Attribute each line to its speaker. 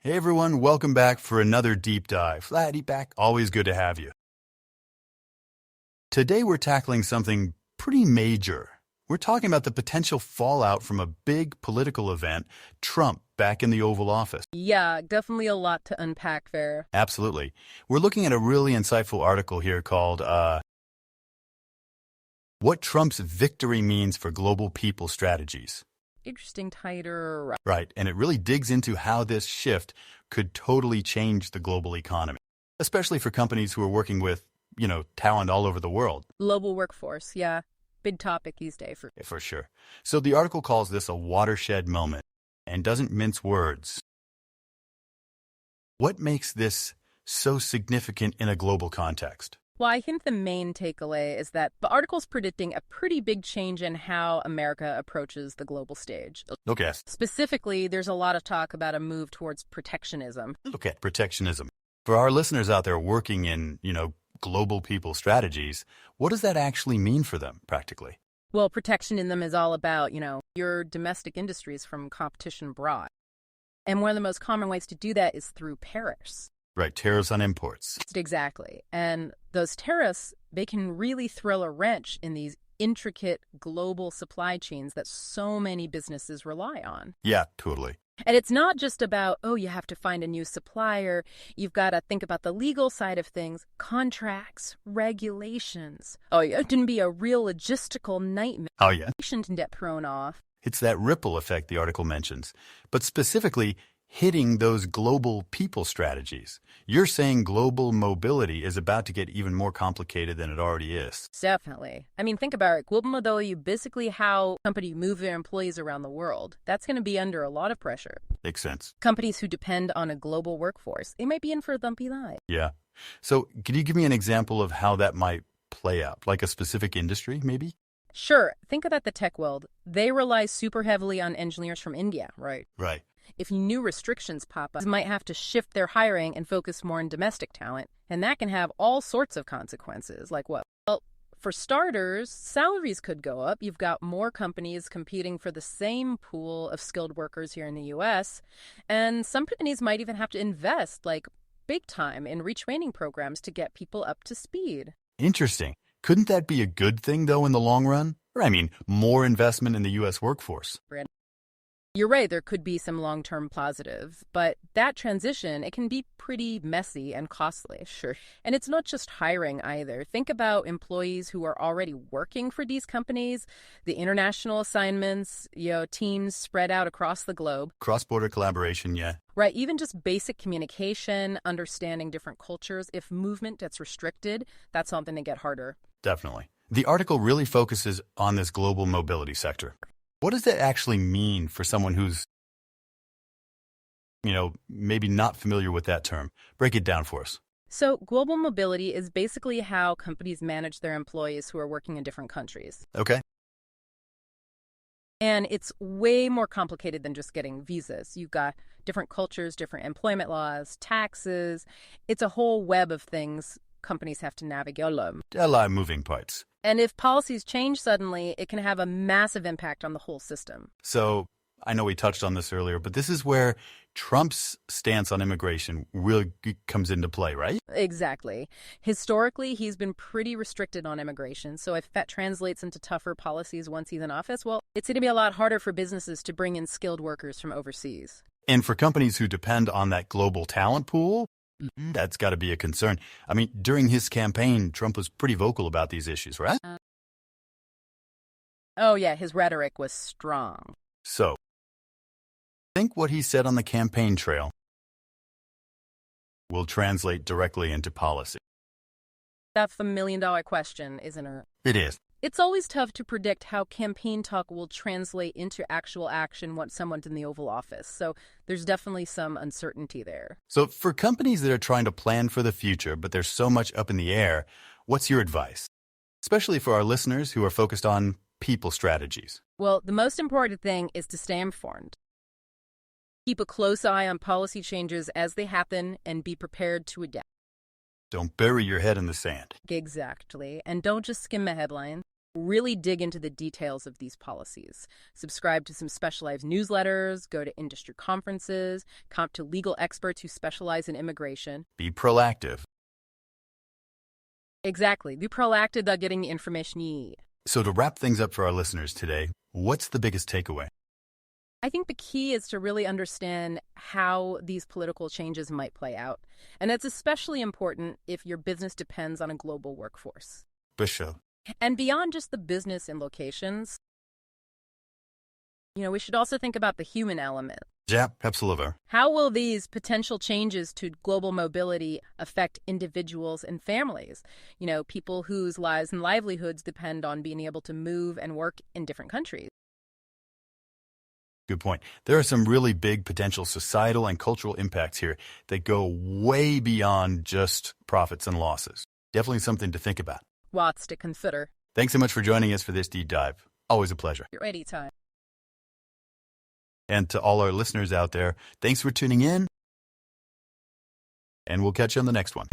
Speaker 1: Hey everyone, welcome back for another deep dive. Flatty back, always good to have you. Today we're tackling something pretty major. We're talking about the potential fallout from a big political event, Trump back in the Oval Office.
Speaker 2: Yeah, definitely a lot to unpack there.
Speaker 1: Absolutely. We're looking at a really insightful article here called What Trump's Victory Means for Global People Strategies.
Speaker 2: Interesting tighter.
Speaker 1: Right, and it really digs into how this shift could totally change the global economy, especially for companies who are working with, talent all over the world.
Speaker 2: Global workforce, yeah. Big topic these days.
Speaker 1: For sure. So the article calls this a watershed moment and doesn't mince words. What makes this so significant in a global context?
Speaker 2: Well, I think the main takeaway is that the article's predicting a pretty big change in how America approaches the global stage.
Speaker 1: Okay.
Speaker 2: Specifically, there's a lot of talk about a move towards protectionism.
Speaker 1: Okay, protectionism. For our listeners out there working in, global people strategies, what does that actually mean for them practically?
Speaker 2: Well, protectionism is all about, your domestic industries from competition abroad. And one of the most common ways to do that is through tariffs.
Speaker 1: Right, tariffs on imports.
Speaker 2: Exactly. And those tariffs, they can really throw a wrench in these intricate global supply chains that so many businesses rely on.
Speaker 1: Yeah, totally.
Speaker 2: And it's not just about, you have to find a new supplier. You've got to think about the legal side of things, contracts, regulations. Oh, yeah, it can be a real logistical nightmare.
Speaker 1: Oh, yeah.
Speaker 2: Can get thrown off.
Speaker 1: It's that ripple effect the article mentions, but specifically hitting those global people strategies. You're saying global mobility is about to get even more complicated than it already is.
Speaker 2: Definitely. I mean, think about it. Global mobility, basically how companies move their employees around the world. That's going to be under a lot of pressure.
Speaker 1: Makes sense.
Speaker 2: Companies who depend on a global workforce, they might be in for a bumpy ride.
Speaker 1: Yeah. So can you give me an example of how that might play out? Like a specific industry, maybe?
Speaker 2: Sure. Think about the tech world. They rely super heavily on engineers from India, right?
Speaker 1: Right.
Speaker 2: If new restrictions pop up, they might have to shift their hiring and focus more on domestic talent. And that can have all sorts of consequences. Like what? Well, for starters, salaries could go up. You've got more companies competing for the same pool of skilled workers here in the U.S. And some companies might even have to invest, big time, in retraining programs to get people up to speed.
Speaker 1: Interesting. Couldn't that be a good thing, though, in the long run? More investment in the U.S. workforce.
Speaker 2: You're right, there could be some long-term positive, but that transition, it can be pretty messy and costly. Sure. And it's not just hiring either. Think about employees who are already working for these companies, the international assignments, teams spread out across the globe.
Speaker 1: Cross-border collaboration, yeah.
Speaker 2: Right, even just basic communication, understanding different cultures. If movement gets restricted, that's something to get harder.
Speaker 1: Definitely. The article really focuses on this global mobility sector. What does that actually mean for someone who's, maybe not familiar with that term? Break it down for us.
Speaker 2: So global mobility is basically how companies manage their employees who are working in different countries.
Speaker 1: Okay.
Speaker 2: And it's way more complicated than just getting visas. You've got different cultures, different employment laws, taxes. It's a whole web of things companies have to navigate.
Speaker 1: A lot of moving parts.
Speaker 2: And if policies change suddenly, it can have a massive impact on the whole system.
Speaker 1: So I know we touched on this earlier, but this is where Trump's stance on immigration really comes into play, right?
Speaker 2: Exactly. Historically, he's been pretty restricted on immigration. So if that translates into tougher policies once he's in office, well, it's going to be a lot harder for businesses to bring in skilled workers from overseas.
Speaker 1: And for companies who depend on that global talent pool, that's got to be a concern. During his campaign, Trump was pretty vocal about these issues, right?
Speaker 2: Oh, yeah, his rhetoric was strong.
Speaker 1: So, think what he said on the campaign trail will translate directly into policy.
Speaker 2: That's the million-dollar question, isn't it?
Speaker 1: It is.
Speaker 2: It's always tough to predict how campaign talk will translate into actual action once someone's in the Oval Office. So there's definitely some uncertainty there.
Speaker 1: So for companies that are trying to plan for the future, but there's so much up in the air, what's your advice? Especially for our listeners who are focused on people strategies.
Speaker 2: Well, the most important thing is to stay informed. Keep a close eye on policy changes as they happen and be prepared to adapt.
Speaker 1: Don't bury your head in the sand.
Speaker 2: Exactly. And don't just skim the headline. Really dig into the details of these policies. Subscribe to some specialized newsletters, go to industry conferences, comp to legal experts who specialize in immigration.
Speaker 1: Be proactive.
Speaker 2: Exactly. Be proactive about getting the information you need.
Speaker 1: So to wrap things up for our listeners today, what's the biggest takeaway?
Speaker 2: I think the key is to really understand how these political changes might play out. And that's especially important if your business depends on a global workforce.
Speaker 1: For sure.
Speaker 2: And beyond just the business and locations, we should also think about the human element.
Speaker 1: Yeah, absolutely.
Speaker 2: How will these potential changes to global mobility affect individuals and families? People whose lives and livelihoods depend on being able to move and work in different countries.
Speaker 1: Good point. There are some really big potential societal and cultural impacts here that go way beyond just profits and losses. Definitely something to think about.
Speaker 2: Lots to consider.
Speaker 1: Thanks so much for joining us for this deep dive. Always a pleasure.
Speaker 2: You're anytime.
Speaker 1: And to all our listeners out there, thanks for tuning in, and we'll catch you on the next one.